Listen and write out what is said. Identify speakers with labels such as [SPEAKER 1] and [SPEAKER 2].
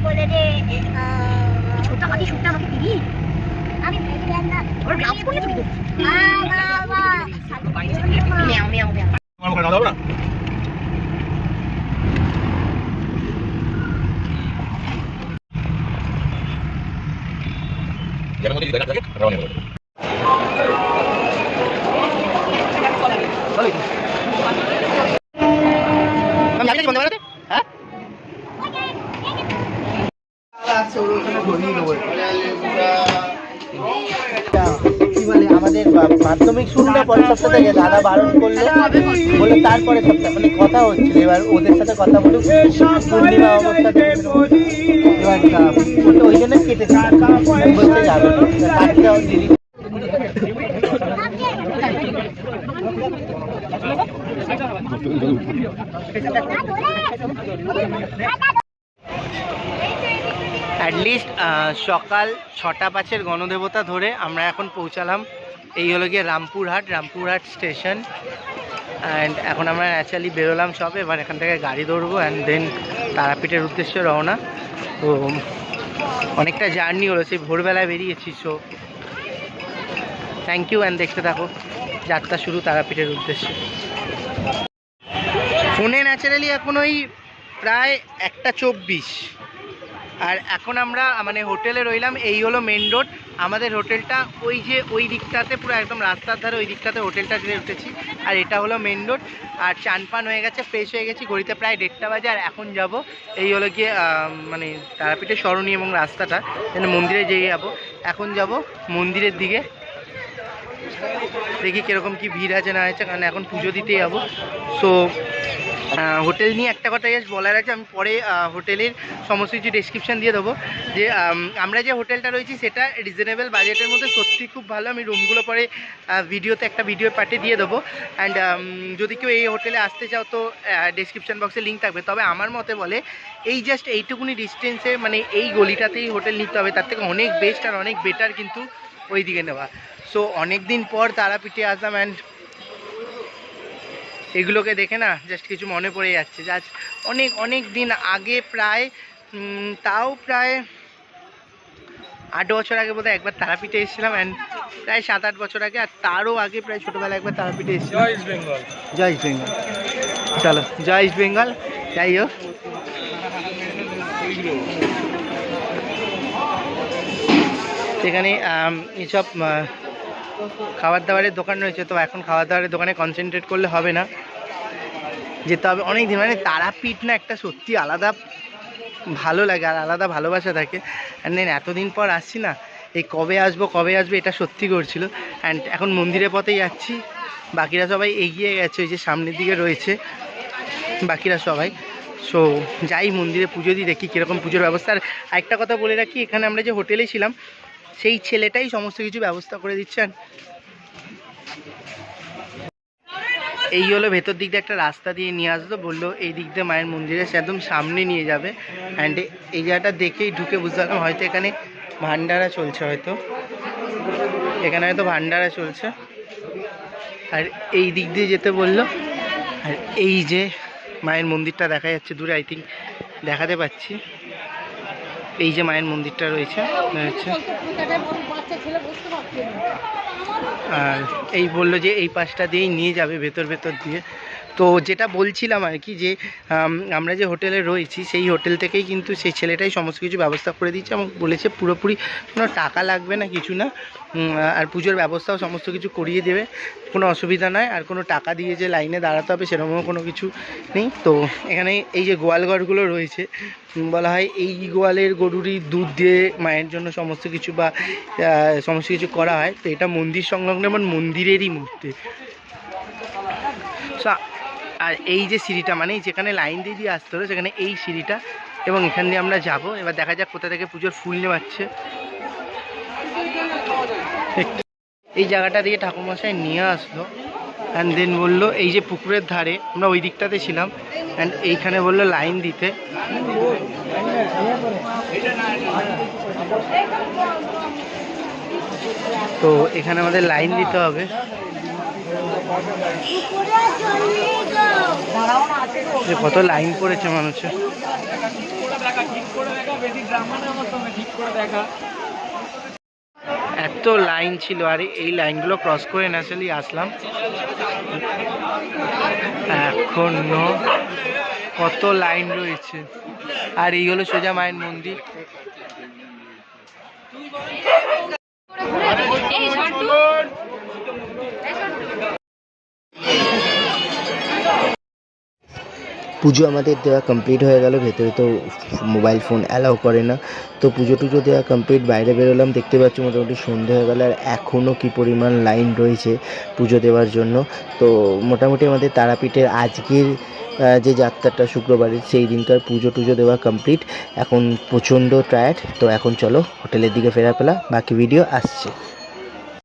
[SPEAKER 1] বলে যে ছোটটা আমাকে দিবি, আমি ভেবেছিলাম না ওর গ্লাভস পরে তুমি দিবি। মিয়াও মিয়াও মিয়াও আমার কথা দাও না। যেমন যদি দেখা থাকে রাউন্ড হবে। আমি জানি বন্ধ করতে হ্যাঁ
[SPEAKER 2] আমাদের মাধ্যমিক শুরু না পরের সপ্তাহ থেকে দাদা বারণ করলো বলে তারপরে সপ্তাহ মানে কথা হচ্ছিল। এবার ওদের সাথে কথা বলে পূর্ণিমা অবস্থা এবার ওই জন্য কেটে বলতে যাবে কাজটাও দিদি অ্যাটলিস্ট সকাল 6:05 গণদেবতা ধরে আমরা এখন পৌঁছালাম। এই হলো গিয়ে রামপুরহাট স্টেশন। অ্যান্ড এখন আমরা ন্যাচারালি বেরোলাম সব। এবার এখান থেকে গাড়ি ধরবো অ্যান্ড দেন তারাপীঠের উদ্দেশ্যে রওনা। তো অনেকটা জার্নি হলো, সেই ভোরবেলায় বেরিয়েছি। সো থ্যাংক ইউ অ্যান্ড দেখতে থাকো যাত্রা শুরু তারাপীঠের উদ্দেশ্যে। ফোনে ন্যাচারালি এখন ওই প্রায় 1:24 আর এখন আমরা মানে হোটেলে রইলাম। এই হলো মেন রোড। আমাদের হোটেলটা ওই যে ওই দিকটাতে পুরো একদম রাস্তার ধারে ওই দিকটাতে হোটেলটা দিয়ে উঠেছি। আর এটা হলো মেন রোড। আর চান পান হয়ে গেছে, ফ্রেশ হয়ে গেছি, ঘড়িতে প্রায় 1:30 বাজে। আর এখন যাব এই হলো গিয়ে মানে তারাপীঠের সরণি এবং রাস্তাটা যেন মন্দিরে যেয়ে যাবো। এখন যাব মন্দিরের দিকে, দেখি কীরকম কী ভিড় আছে না আছে, কারণ এখন পুজো দিতে যাবো। সো হোটেল নিয়ে একটা কথা জাস্ট বলার আছে, আমি পরে হোটেলের সমস্ত কিছু ডেসক্রিপশান দিয়ে দেবো। যে আমরা যে হোটেলটা রয়েছি সেটা রিজনেবল বাজেটের মধ্যে সত্যি খুব ভালো। আমি রুমগুলো পরে ভিডিওতে একটা ভিডিও পার্টে দিয়ে দেবো। অ্যান্ড যদি কেউ এই হোটেলে আসতে চাও তো ডেসক্রিপশান বক্সে লিঙ্ক থাকবে। তবে আমার মতে বলে এই জাস্ট এইটুকুনি ডিস্টেন্সে মানে এই গলিটাতেই হোটেল নিতে হবে, তার থেকে অনেক বেস্ট আর অনেক বেটার কিন্তু ওই দিকে নেওয়া। সো অনেক দিন পর তারাপীঠে আসলাম অ্যান্ড এগুলোকে দেখে না জাস্ট কিছু মনে পড়ে যাচ্ছে। জাস্ট অনেক দিন আগে, প্রায় তাও প্রায় 8 বছর আগে বোধহয় একবার তারাপীঠে এসেছিলাম। অ্যান্ড প্রায় 7-8 বছর আগে, আর তারও আগে প্রায় ছোটোবেলায় একবার তারাপীঠে এসেছিলাম। জয় ইস্ট বেঙ্গল। চলো জয় ইস্ট বেঙ্গল। যাই হোক, সেখানে এইসব খাবার দাবারের দোকান রয়েছে। তো এখন খাবার দাবারের দোকানে কনসেন্ট্রেট করলে হবে না, যেতে হবে অনেক দিন। মানে তারাপীঠ না একটা সত্যি আলাদা ভালো লাগে আর আলাদা ভালোবাসা থাকে। অ্যান্ড দেন এতদিন পর আসছি না, এই কবে আসবো এটা সত্যি করছিল। অ্যান্ড এখন মন্দিরের পথেই যাচ্ছি। বাকিরা সবাই এগিয়ে গেছে, ওই যে সামনের দিকে রয়েছে বাকিরা সবাই। সো যাই মন্দিরে পুজো দিই, দেখি কীরকম পুজোর ব্যবস্থা। আর একটা কথা বলে রাখি, এখানে আমরা যে হোটেলে ছিলাম সেই ছেলেটাই সমস্ত কিছু ব্যবস্থা করে দিচ্ছেন। এই হলো ভেতর দিক দিয়ে একটা রাস্তা দিয়ে নিয়ে আসলো, বললো এই দিক দিয়ে মায়ের মন্দিরে সে একদম সামনে নিয়ে যাবে। অ্যান্ড এই জায়গাটা দেখেই ঢুকে বুঝতে পারলাম হয়তো এখানে ভান্ডারা চলছে, এখানে হয়তো ভান্ডারা চলছে। আর এই দিক দিয়ে যেতে বললো। আর এই যে মায়ের মন্দিরটা দেখা যাচ্ছে দূরে, আই থিঙ্ক দেখাতে পাচ্ছি। এই যে মায়ের মন্দিরটা রয়েছে, আর এই বললো যে এই পাশটা দিয়েই নিয়ে যাবে ভেতর দিয়ে। তো যেটা বলছিলাম আর কি, যে আমরা যে হোটেলে রয়েছি সেই হোটেল থেকেই কিন্তু সেই ছেলেটাই সমস্ত কিছু ব্যবস্থা করে দিচ্ছে এবং বলেছে পুরোপুরি কোনো টাকা লাগবে না, কিছু না। আর পুজোর ব্যবস্থাও সমস্ত কিছু করিয়ে দেবে, কোনো অসুবিধা নয়। আর কোনো টাকা দিয়ে যে লাইনে দাঁড়াতে হবে সেরকমও কোনো কিছু নেই। তো এখানে এই যে গোয়ালঘরগুলো রয়েছে, বলা হয় এই গোয়ালের গরুরই দুধ দিয়ে মায়ের জন্য সমস্ত কিছু বা সমস্ত কিছু করা হয়। তো এটা মন্দির সংলগ্ন এবং মন্দিরেরই মূর্তি। সো আর এই যে সিঁড়িটা, মানে যেখানে লাইন দিয়ে আসতে হলো সেখানে এই সিঁড়িটা, এবং এখান দিয়ে আমরা যাব। এবার দেখা যাক কোথা থেকে পুজোর ফুল নেওয়াচ্ছে। এই জায়গাটা দিয়ে ঠাকুরমশাই নিয়ে আসলো। অ্যান্ড দেন বললো এই যে পুকুরের ধারে, আমরা ওই দিকটাতে ছিলাম, অ্যান্ড এইখানে বললো লাইন দিতে। তো এখানে আমাদের লাইন দিতে হবে। যে কত লাইন পড়েছে মানুষের। এত লাইন ছিল, আর এই লাইনগুলো ক্রস করে ন্যাচারালি আসলাম। এখনো কত লাইন রয়েছে। আর এই হলো সোজা মায়ের মন্দির।
[SPEAKER 3] পুজো আমাদের দেওয়া কমপ্লিট হয়ে গেল। ভেতরে তো মোবাইল ফোন অ্যালাউ করে না। তো পুজো টুজো দেওয়া কমপ্লিট, বাইরে বেরোলাম। দেখতে পাচ্ছি মোটামুটি সন্ধে হয়ে গেল, আর এখনও কী পরিমাণ লাইন রয়েছে পুজো দেওয়ার জন্য। তো মোটামুটি আমাদের তারাপীঠের আজকের যে যাত্রাটা শুক্রবারের, সেই দিনকার পুজো টুজো দেওয়া কমপ্লিট। এখন প্রচণ্ড টায়ার্ড। তো এখন চলো হোটেলের দিকে ফেরা পেলা, বাকি ভিডিও আসছে।